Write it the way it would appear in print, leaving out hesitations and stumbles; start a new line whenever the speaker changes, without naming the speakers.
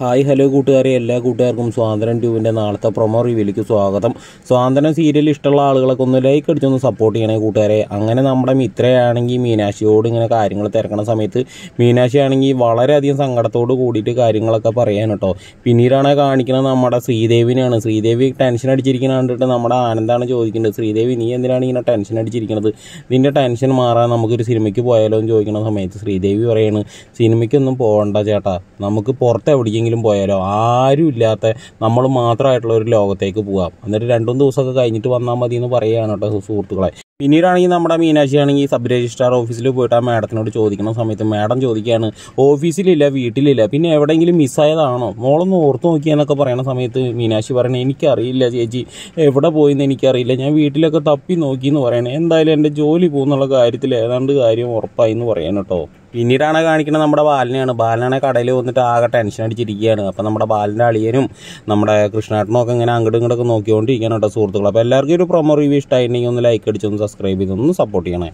Hi hello കൂട്ടുകാരെ, എല്ലാ കൂട്ടുകാർക്കും സ്വാതന്ത്ര്യം ട്യൂബിൻ്റെ നാളത്തെ പ്രൊമോ റിവ്യൂലേക്ക് സ്വാഗതം. സ്വാതന്ത്ര്യം സീരിയൽ ഇഷ്ടമുള്ള ആളുകളൊക്കെ ഒന്ന് ലൈക്ക് അടിച്ചൊന്ന് സപ്പോർട്ട് ചെയ്യണേ കൂട്ടുകാരെ. അങ്ങനെ നമ്മുടെ മിത്രയാണെങ്കിൽ മീനാക്ഷിയോട് ഇങ്ങനെ കാര്യങ്ങൾ തിരക്കണ സമയത്ത് മീനാക്ഷി ആണെങ്കിൽ വളരെയധികം സങ്കടത്തോട് കൂടിയിട്ട് കാര്യങ്ങളൊക്കെ പറയാൻ കേട്ടോ. പിന്നീടാണ് കാണിക്കുന്നത് നമ്മുടെ ശ്രീദേവിനെയാണ്. ശ്രീദേവി ടെൻഷൻ അടിച്ചിരിക്കുന്ന കണ്ടിട്ട് നമ്മുടെ ആനന്ദാണ് ചോദിക്കുന്നത്, ശ്രീദേവി നീ എന്തിനാണ് ഇങ്ങനെ ടെൻഷൻ അടിച്ചിരിക്കുന്നത്, ഇതിൻ്റെ ടെൻഷൻ മാറാൻ നമുക്കൊരു സിനിമയ്ക്ക് പോയാലോ എന്ന് ചോദിക്കുന്ന സമയത്ത് ശ്രീദേവി പറയാണ്, സിനിമയ്ക്കൊന്നും പോകണ്ട ചേട്ടാ, നമുക്ക് പുറത്ത് എവിടേക്കെങ്കിലും പോയാലോ, ആരും ഇല്ലാത്ത നമ്മൾ മാത്രമായിട്ടുള്ള ഒരു ലോകത്തേക്ക് പോകാം, എന്നിട്ട് 2-3 ദിവസമൊക്കെ കഴിഞ്ഞിട്ട് വന്നാൽ മതി എന്ന് പറയുകയാണ് കേട്ടോ സുഹൃത്തുക്കളെ. പിന്നീടാണെങ്കിൽ നമ്മുടെ മീനാക്ഷി ആണെങ്കിൽ സബ് രജിസ്ട്രാർ ഓഫീസിൽ പോയിട്ട് ആ മാഡത്തിനോട് ചോദിക്കുന്ന സമയത്ത് മാഡം ചോദിക്കുകയാണ്, ഓഫീസിലില്ല, വീട്ടിലില്ല, പിന്നെ എവിടെയെങ്കിലും മിസ്സായതാണോ, മോളൊന്ന് ഓർത്ത് നോക്കിയെന്നൊക്കെ പറയുന്ന സമയത്ത് മീനാക്ഷി പറയണേ, എനിക്കറിയില്ല ചേച്ചി, എവിടെ പോയിന്ന് എനിക്കറിയില്ല, ഞാൻ വീട്ടിലൊക്കെ തപ്പി നോക്കി എന്ന് പറയണേ, എന്തായാലും എൻ്റെ ജോലി പോകുന്നുള്ള കാര്യത്തിൽ ഏതാണ്ട് കാര്യം ഉറപ്പായി എന്ന് പറയാൻ കേട്ടോ. പിന്നീടാണ് കാണിക്കുന്നത് നമ്മുടെ ബാലനെയാണ്. ബാലനാണ് കടയിൽ വന്നിട്ട് ആകെ ടെൻഷൻ അടിച്ചിരിക്കുകയാണ്. അപ്പം നമ്മുടെ ബാലൻ്റെ അളിയനും നമ്മുടെ കൃഷ്ണേട്ടനും ഒക്കെ ഇങ്ങനെ അങ്ങോട്ടും ഇങ്ങോട്ടൊക്കെ നോക്കിക്കൊണ്ടിരിക്കുകയാണ് കേട്ടോ സുഹൃത്തുക്കൾ. അപ്പോൾ എല്ലാവർക്കും ഒരു പ്രൊമോ റിവ്യൂ ഇഷ്ടമായിട്ടുണ്ടെങ്കിൽ ഒന്ന് ലൈക്ക് അടിച്ചൊന്ന് സബ്സ്ക്രൈബ് ചെയ്തൊന്ന് സപ്പോർട്ട് ചെയ്യണേ.